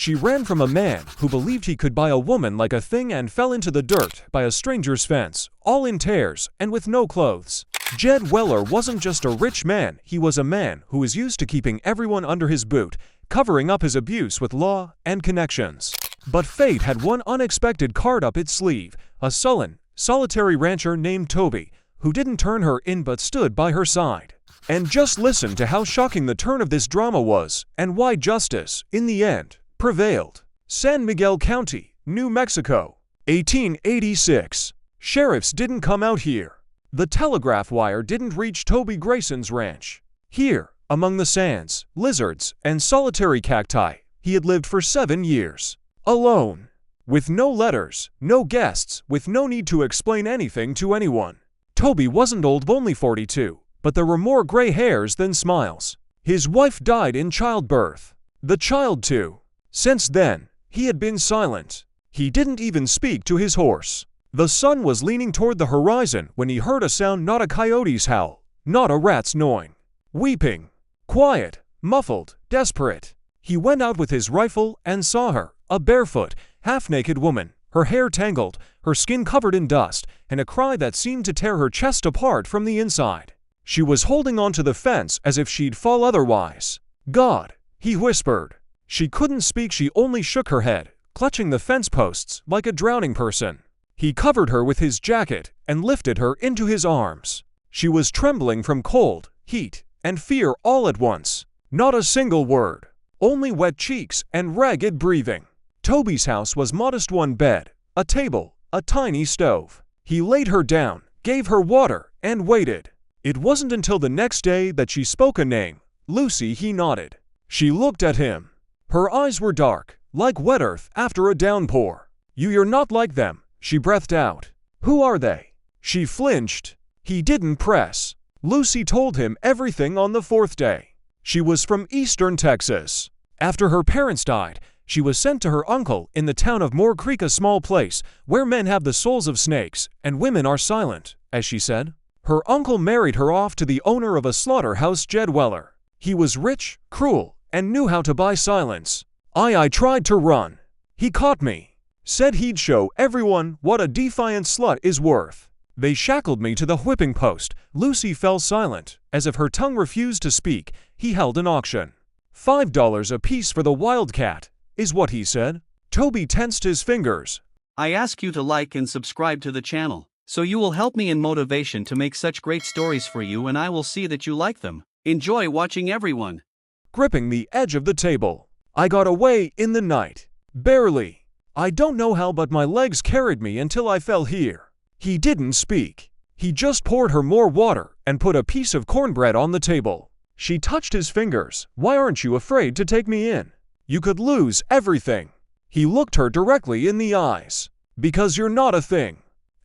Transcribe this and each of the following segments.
She ran from a man who believed he could buy a woman like a thing and fell into the dirt by a stranger's fence, all in tears and with no clothes. Jed Weller wasn't just a rich man, he was a man who was used to keeping everyone under his boot, covering up his abuse with law and connections. But fate had one unexpected card up its sleeve, a sullen, solitary rancher named Toby, who didn't turn her in but stood by her side. And just listen to how shocking the turn of this drama was, and why justice, in the end, prevailed. San Miguel County, New Mexico, 1886. Sheriffs didn't come out here. The telegraph wire didn't reach Toby Grayson's ranch. Here, among the sands, lizards, and solitary cacti, he had lived for 7 years. Alone. With no letters, no guests, with no need to explain anything to anyone. Toby wasn't old, only 42, but there were more gray hairs than smiles. His wife died in childbirth. The child too. Since then, he had been silent. He didn't even speak to his horse. The sun was leaning toward the horizon when he heard a sound, not a coyote's howl, not a rat's gnawing. Weeping. Quiet, muffled, desperate. He went out with his rifle and saw her, a barefoot, half-naked woman, her hair tangled, her skin covered in dust, and a cry that seemed to tear her chest apart from the inside. She was holding onto the fence as if she'd fall otherwise. God, he whispered. She couldn't speak, she only shook her head, clutching the fence posts like a drowning person. He covered her with his jacket and lifted her into his arms. She was trembling from cold, heat, and fear all at once. Not a single word, only wet cheeks and ragged breathing. Toby's house was modest: one bed, a table, a tiny stove. He laid her down, gave her water, and waited. It wasn't until the next day that she spoke a name. Lucy. He nodded. She looked at him. Her eyes were dark, like wet earth after a downpour. You're not like them, she breathed out. Who are they? She flinched. He didn't press. Lucy told him everything on the 4th day. She was from eastern Texas. After her parents died, she was sent to her uncle in the town of Moore Creek, a small place where men have the souls of snakes and women are silent, as she said. Her uncle married her off to the owner of a slaughterhouse, Jed Weller. He was rich, cruel, and knew how to buy silence. I tried to run. He caught me. Said he'd show everyone what a defiant slut is worth. They shackled me to the whipping post. Lucy fell silent, as if her tongue refused to speak. He held an auction. $5 a piece for the wildcat, is what he said. Toby tensed his fingers. I ask you to like and subscribe to the channel, so you will help me in motivation to make such great stories for you, and I will see that you like them. Enjoy watching, everyone. Gripping the edge of the table. I got away in the night. Barely. I don't know how, but my legs carried me until I fell here. He didn't speak. He just poured her more water and put a piece of cornbread on the table. She touched his fingers. Why aren't you afraid to take me in? You could lose everything. He looked her directly in the eyes. Because you're not a thing.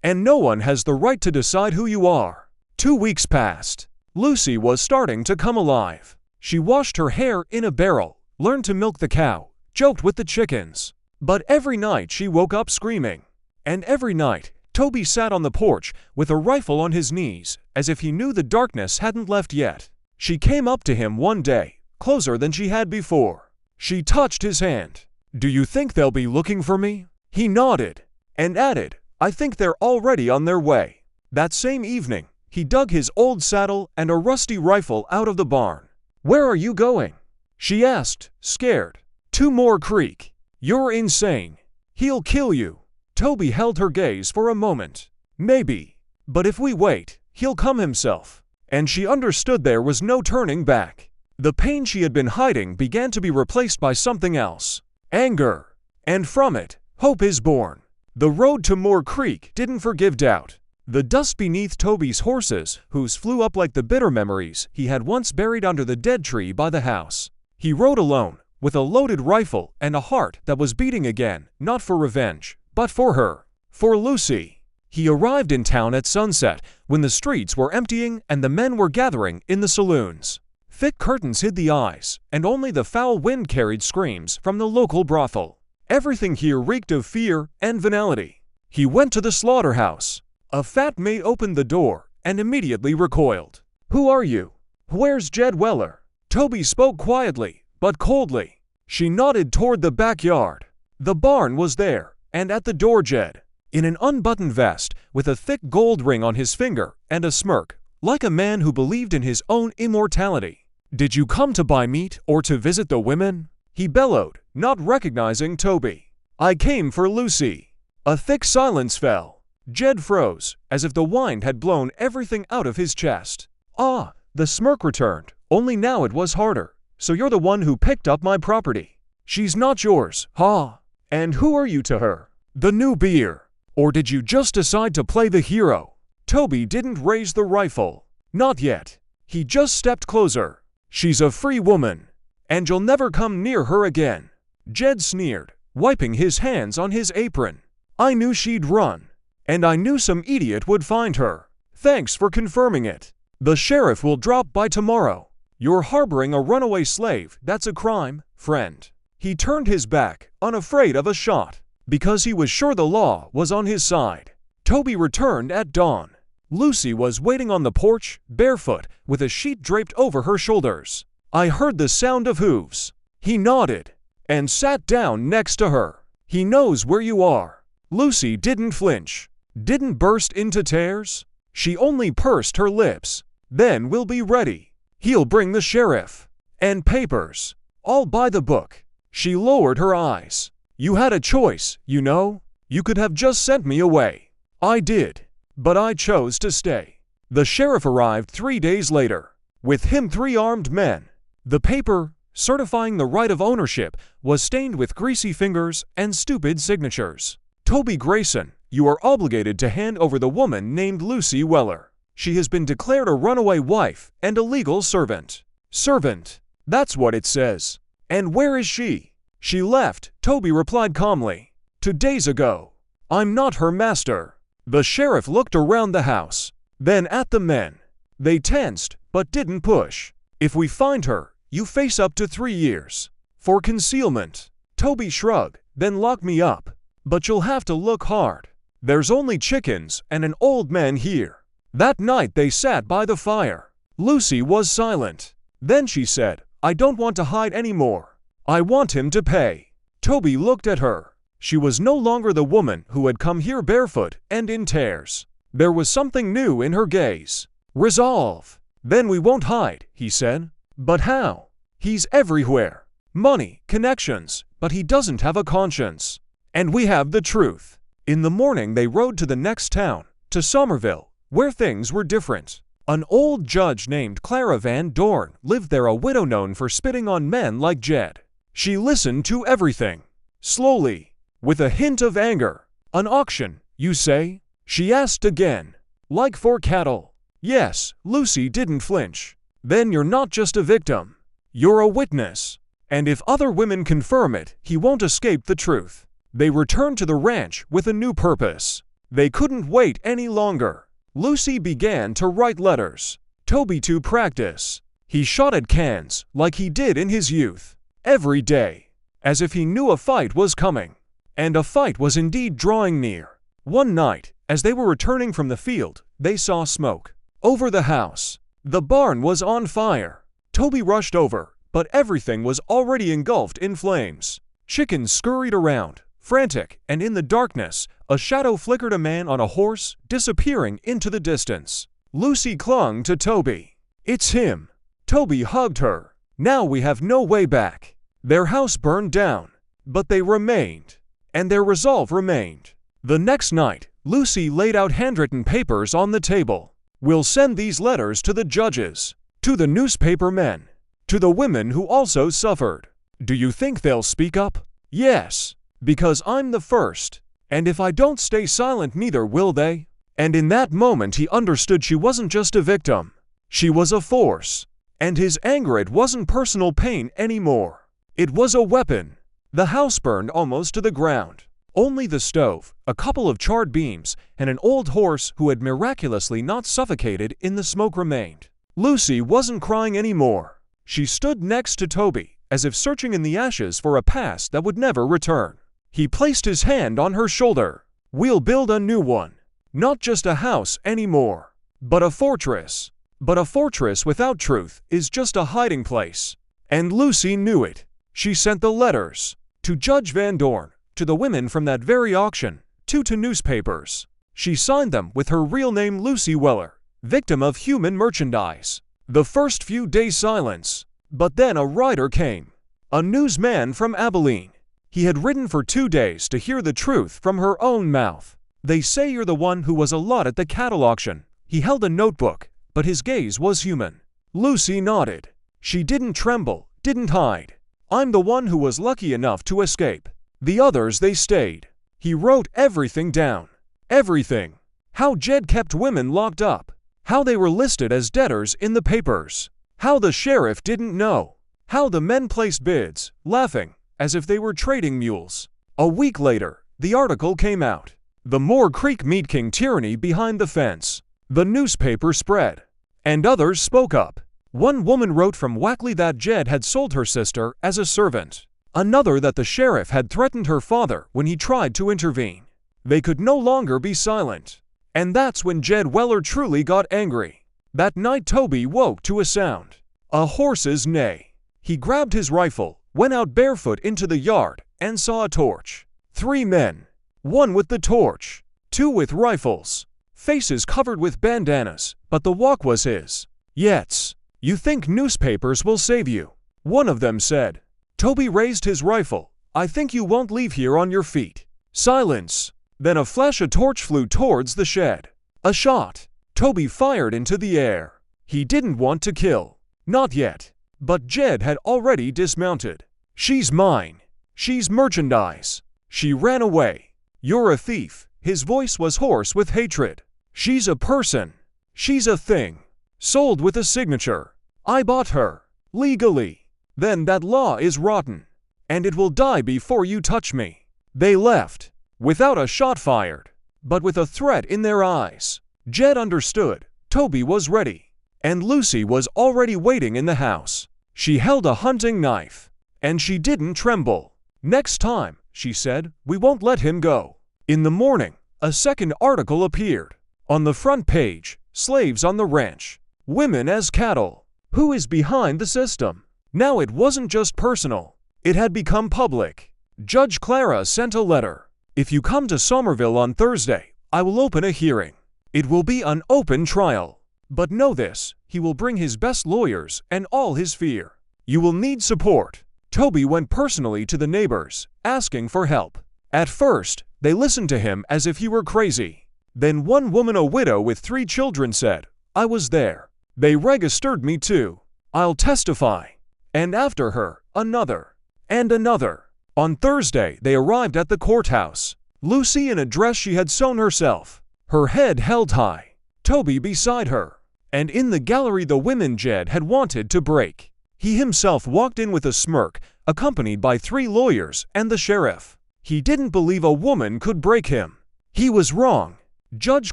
And no one has the right to decide who you are. 2 weeks passed. Lucy was starting to come alive. She washed her hair in a barrel, learned to milk the cow, joked with the chickens. But every night she woke up screaming. And every night, Toby sat on the porch with a rifle on his knees, as if he knew the darkness hadn't left yet. She came up to him one day, closer than she had before. She touched his hand. Do you think they'll be looking for me? He nodded, and added, I think they're already on their way. That same evening, he dug his old saddle and a rusty rifle out of the barn. Where are you going? She asked, scared. To Moore Creek. You're insane. He'll kill you. Toby held her gaze for a moment. Maybe. But if we wait, he'll come himself. And she understood there was no turning back. The pain she had been hiding began to be replaced by something else. Anger. And from it, hope is born. The road to Moore Creek didn't forgive doubt. The dust beneath Toby's horses' hooves flew up like the bitter memories he had once buried under the dead tree by the house. He rode alone, with a loaded rifle and a heart that was beating again, not for revenge, but for her, for Lucy. He arrived in town at sunset, when the streets were emptying and the men were gathering in the saloons. Thick curtains hid the eyes, and only the foul wind carried screams from the local brothel. Everything here reeked of fear and venality. He went to the slaughterhouse. A fat maid opened the door and immediately recoiled. Who are you? Where's Jed Weller? Toby spoke quietly, but coldly. She nodded toward the backyard. The barn was there, and at the door Jed, in an unbuttoned vest, with a thick gold ring on his finger and a smirk, like a man who believed in his own immortality. "Did you come to buy meat or to visit the women?" he bellowed, not recognizing Toby. "I came for Lucy." A thick silence fell. Jed froze, as if the wine had blown everything out of his chest. "Ah," the smirk returned, only now it was harder. "So you're the one who picked up my property." "She's not yours, ha! And who are you to her?" "The new beer." "Or did you just decide to play the hero?" Toby didn't raise the rifle. Not yet. He just stepped closer. "She's a free woman, and you'll never come near her again." Jed sneered, wiping his hands on his apron. "I knew she'd run, and I knew some idiot would find her. Thanks for confirming it. The sheriff will drop by tomorrow. You're harboring a runaway slave, that's a crime, friend." He turned his back, unafraid of a shot, because he was sure the law was on his side. Toby returned at dawn. Lucy was waiting on the porch, barefoot, with a sheet draped over her shoulders. "I heard the sound of hooves." He nodded, and sat down next to her. "He knows where you are." Lucy didn't flinch, didn't burst into tears. She only pursed her lips. "Then we'll be ready. He'll bring the sheriff. And papers. All by the book." She lowered her eyes. "You had a choice, you know. You could have just sent me away." "I did. But I chose to stay." The sheriff arrived 3 days later. With him 3 armed men. The paper, certifying the right of ownership, was stained with greasy fingers and stupid signatures. "Toby Grayson, you are obligated to hand over the woman named Lucy Weller. She has been declared a runaway wife and a legal servant." "Servant? That's what it says." "And where is she?" "She left," Toby replied calmly. "2 days ago." "I'm not her master." The sheriff looked around the house, then at the men. They tensed, but didn't push. "If we find her, you face up to 3 years. For concealment." Toby shrugged, "Then lock me up. But you'll have to look hard. There's only chickens and an old man here." That night they sat by the fire. Lucy was silent. Then she said, "I don't want to hide anymore. I want him to pay." Toby looked at her. She was no longer the woman who had come here barefoot and in tears. There was something new in her gaze. "Resolve." "Then we won't hide," he said. "But how? He's everywhere. Money, connections, but he doesn't have a conscience. And we have the truth." In the morning they rode to the next town, to Somerville, where things were different. An old judge named Clara Van Dorn lived there, a widow known for spitting on men like Jed. She listened to everything. Slowly, with a hint of anger. "An auction, you say?" she asked again. "Like for cattle?" "Yes." Lucy didn't flinch. "Then you're not just a victim. You're a witness. And if other women confirm it, he won't escape the truth." They returned to the ranch with a new purpose. They couldn't wait any longer. Lucy began to write letters. Toby to practice. He shot at cans, like he did in his youth. Every day. As if he knew a fight was coming. And a fight was indeed drawing near. One night, as they were returning from the field, they saw smoke. Over the house. The barn was on fire. Toby rushed over, but everything was already engulfed in flames. Chickens scurried around, frantic, and in the darkness, a shadow flickered, a man on a horse, disappearing into the distance. Lucy clung to Toby. "It's him." Toby hugged her. "Now we have no way back." Their house burned down, but they remained. And their resolve remained. The next night, Lucy laid out handwritten papers on the table. "We'll send these letters to the judges, to the newspaper men, to the women who also suffered. Do you think they'll speak up?" "Yes. Because I'm the first. And if I don't stay silent, neither will they." And in that moment he understood she wasn't just a victim. She was a force. And his anger, it wasn't personal pain anymore. It was a weapon. The house burned almost to the ground. Only the stove, a couple of charred beams, and an old horse who had miraculously not suffocated in the smoke remained. Lucy wasn't crying anymore. She stood next to Toby, as if searching in the ashes for a past that would never return. He placed his hand on her shoulder. "We'll build a new one. Not just a house anymore, but a fortress. But a fortress without truth is just a hiding place." And Lucy knew it. She sent the letters to Judge Van Dorn, to the women from that very auction, to newspapers. She signed them with her real name, Lucy Weller, victim of human merchandise. The first few days silence, but then a writer came. A newsman from Abilene. He had written for 2 days to hear the truth from her own mouth. They say you're the one who was a lot at the cattle auction. He held a notebook, but his gaze was human. Lucy nodded. She didn't tremble, didn't hide. I'm the one who was lucky enough to escape. The others, they stayed. He wrote everything down. Everything. How Jed kept women locked up. How they were listed as debtors in the papers. How the sheriff didn't know. How the men placed bids, laughing, as if they were trading mules. A week later, the article came out. The Moore Creek Meat King tyranny behind the fence. The newspaper spread. And others spoke up. One woman wrote from Wackley that Jed had sold her sister as a servant. Another that the sheriff had threatened her father when he tried to intervene. They could no longer be silent. And that's when Jed Weller truly got angry. That night Toby woke to a sound. A horse's neigh. He grabbed his rifle, went out barefoot into the yard, and saw a torch. 3 men. 1 with the torch. 2 with rifles. Faces covered with bandanas, but the walk was his. Yet, you think newspapers will save you? One of them said. Toby raised his rifle. I think you won't leave here on your feet. Silence. Then a flash of torch flew towards the shed. A shot. Toby fired into the air. He didn't want to kill. Not yet. But Jed had already dismounted. She's mine. She's merchandise. She ran away. You're a thief. His voice was hoarse with hatred. She's a person. She's a thing. Sold with a signature. I bought her. Legally. Then that law is rotten. And it will die before you touch me. They left. Without a shot fired. But with a threat in their eyes. Jed understood. Toby was ready. And Lucy was already waiting in the house. She held a hunting knife. And she didn't tremble. Next time, she said, we won't let him go. In the morning, a second article appeared. On the front page, slaves on the ranch. Women as cattle. Who is behind the system? Now it wasn't just personal. It had become public. Judge Clara sent a letter. If you come to Somerville on Thursday, I will open a hearing. It will be an open trial. But know this, he will bring his best lawyers and all his fear. You will need support. Toby went personally to the neighbors, asking for help. At first, they listened to him as if he were crazy. Then one woman, a widow with 3 children, said, I was there. They registered me too. I'll testify. And after her, another. And another. On Thursday, they arrived at the courthouse. Lucy in a dress she had sewn herself. Her head held high. Toby beside her. And in the gallery the women Jed had wanted to break. He himself walked in with a smirk, accompanied by 3 lawyers and the sheriff. He didn't believe a woman could break him. He was wrong. Judge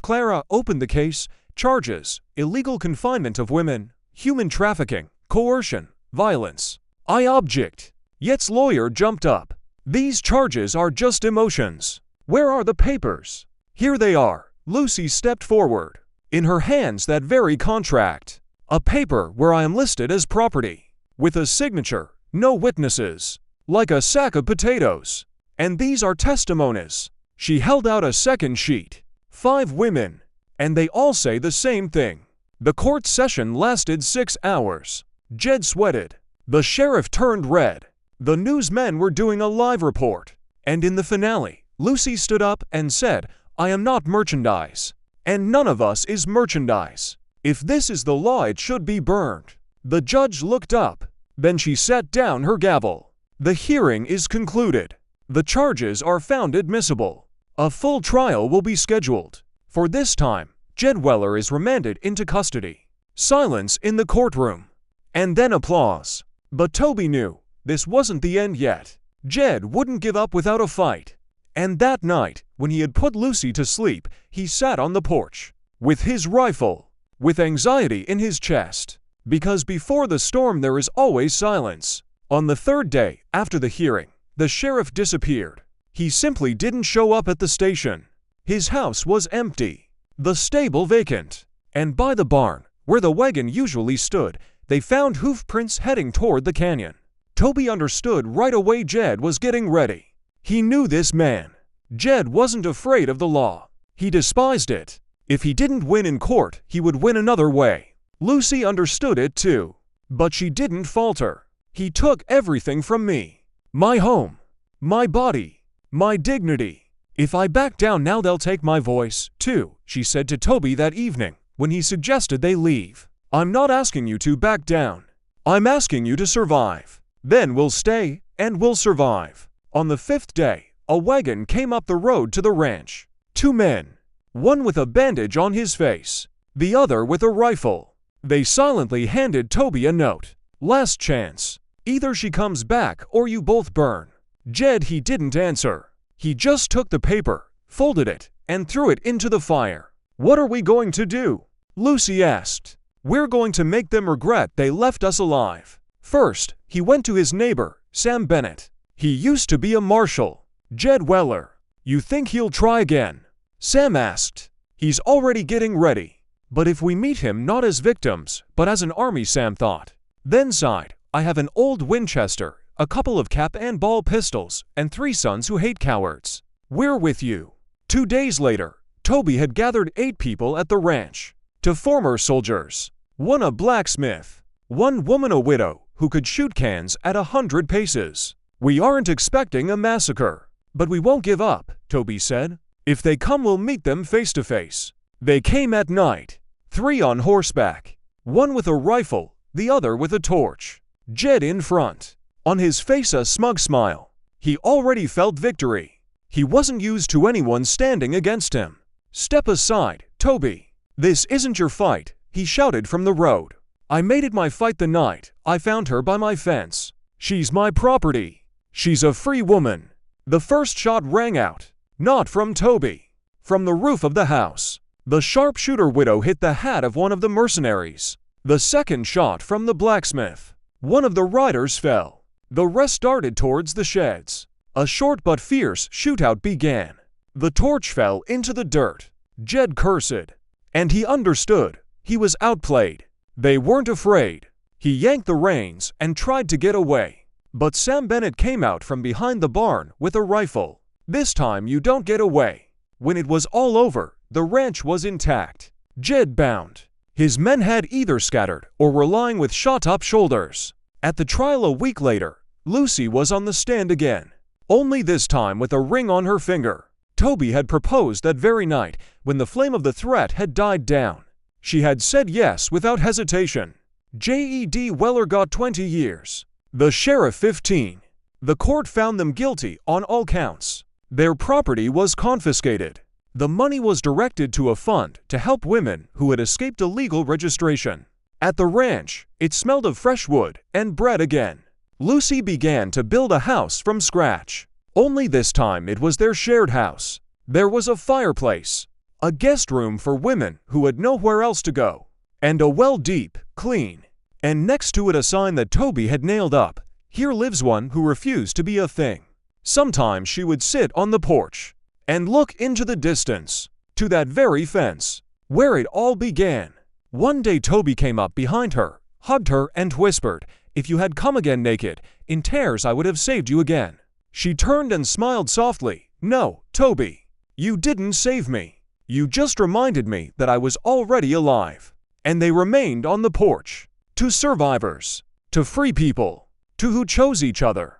Clara opened the case, charges, illegal confinement of women, human trafficking, coercion, violence. I object. Yet's lawyer jumped up. These charges are just emotions. Where are the papers? Here they are. Lucy stepped forward. In her hands that very contract. A paper where I am listed as property. With a signature, no witnesses. Like a sack of potatoes. And these are testimonies. She held out a second sheet. 5 women. And they all say the same thing. The court session lasted 6 hours. Jed sweated. The sheriff turned red. The newsmen were doing a live report. And in the finale, Lucy stood up and said, I am not merchandise. And none of us is merchandise. If this is the law, it should be burned. The judge looked up. Then she set down her gavel. The hearing is concluded. The charges are found admissible. A full trial will be scheduled. For this time, Jed Weller is remanded into custody. Silence in the courtroom. And then applause. But Toby knew this wasn't the end yet. Jed wouldn't give up without a fight. And that night, when he had put Lucy to sleep, he sat on the porch. With his rifle. With anxiety in his chest. Because before the storm there is always silence. On the 3rd day, after the hearing, the sheriff disappeared. He simply didn't show up at the station. His house was empty. The stable vacant. And by the barn, where the wagon usually stood, they found hoof prints heading toward the canyon. Toby understood right away Jed was getting ready. He knew this man. Jed wasn't afraid of the law. He despised it. If he didn't win in court, he would win another way. Lucy understood it too. But she didn't falter. He took everything from me. My home. My body. My dignity. If I back down now, they'll take my voice, too, she said to Toby that evening, when he suggested they leave. I'm not asking you to back down. I'm asking you to survive. Then we'll stay, and we'll survive. On the 5th day, a wagon came up the road to the ranch. 2 men. One with a bandage on his face. The other with a rifle. They silently handed Toby a note. Last chance. Either she comes back or you both burn. Jed, he didn't answer. He just took the paper, folded it, and threw it into the fire. What are we going to do? Lucy asked. We're going to make them regret they left us alive. First, he went to his neighbor, Sam Bennett. He used to be a marshal. Jed Weller. You think he'll try again? Sam asked. He's already getting ready. But if we meet him not as victims, but as an army, Sam thought. Then sighed. I have an old Winchester, a couple of cap and ball pistols, and 3 sons who hate cowards. We're with you. 2 days later, Toby had gathered 8 people at the ranch. 2 former soldiers. 1 a blacksmith. 1 woman a widow who could shoot cans at 100 paces. We aren't expecting a massacre. But we won't give up, Toby said. If they come, we'll meet them face to face. They came at night. 3 on horseback. 1 with a rifle, the other with a torch. Jed in front. On his face a smug smile. He already felt victory. He wasn't used to anyone standing against him. Step aside, Toby. This isn't your fight, he shouted from the road. I made it my fight the night I found her by my fence. She's my property. She's a free woman. The first shot rang out. Not from Toby. From the roof of the house. The sharpshooter widow hit the hat of one of the mercenaries. The second shot from the blacksmith. One of the riders fell. The rest darted towards the sheds. A short but fierce shootout began. The torch fell into the dirt. Jed cursed. And he understood. He was outplayed. They weren't afraid. He yanked the reins and tried to get away. But Sam Bennett came out from behind the barn with a rifle. This time you don't get away. When it was all over, the ranch was intact. Jed bound. His men had either scattered or were lying with shot-up shoulders. At the trial a week later, Lucy was on the stand again. Only this time with a ring on her finger. Toby had proposed that very night when the flame of the threat had died down. She had said yes without hesitation. Jed Weller got 20 years. The sheriff 15. The court found them guilty on all counts. Their property was confiscated. The money was directed to a fund to help women who had escaped illegal registration. At the ranch, it smelled of fresh wood and bread again. Lucy began to build a house from scratch. Only this time it was their shared house. There was a fireplace, a guest room for women who had nowhere else to go, and a well deep, clean. And next to it a sign that Toby had nailed up. Here lives one who refused to be a thing. Sometimes she would sit on the porch and look into the distance, to that very fence, where it all began. One day Toby came up behind her, hugged her and whispered, "If you had come again naked, in tears I would have saved you again." She turned and smiled softly. "No, Toby, you didn't save me. You just reminded me that I was already alive." And they remained on the porch. To survivors, to free people, to who chose each other.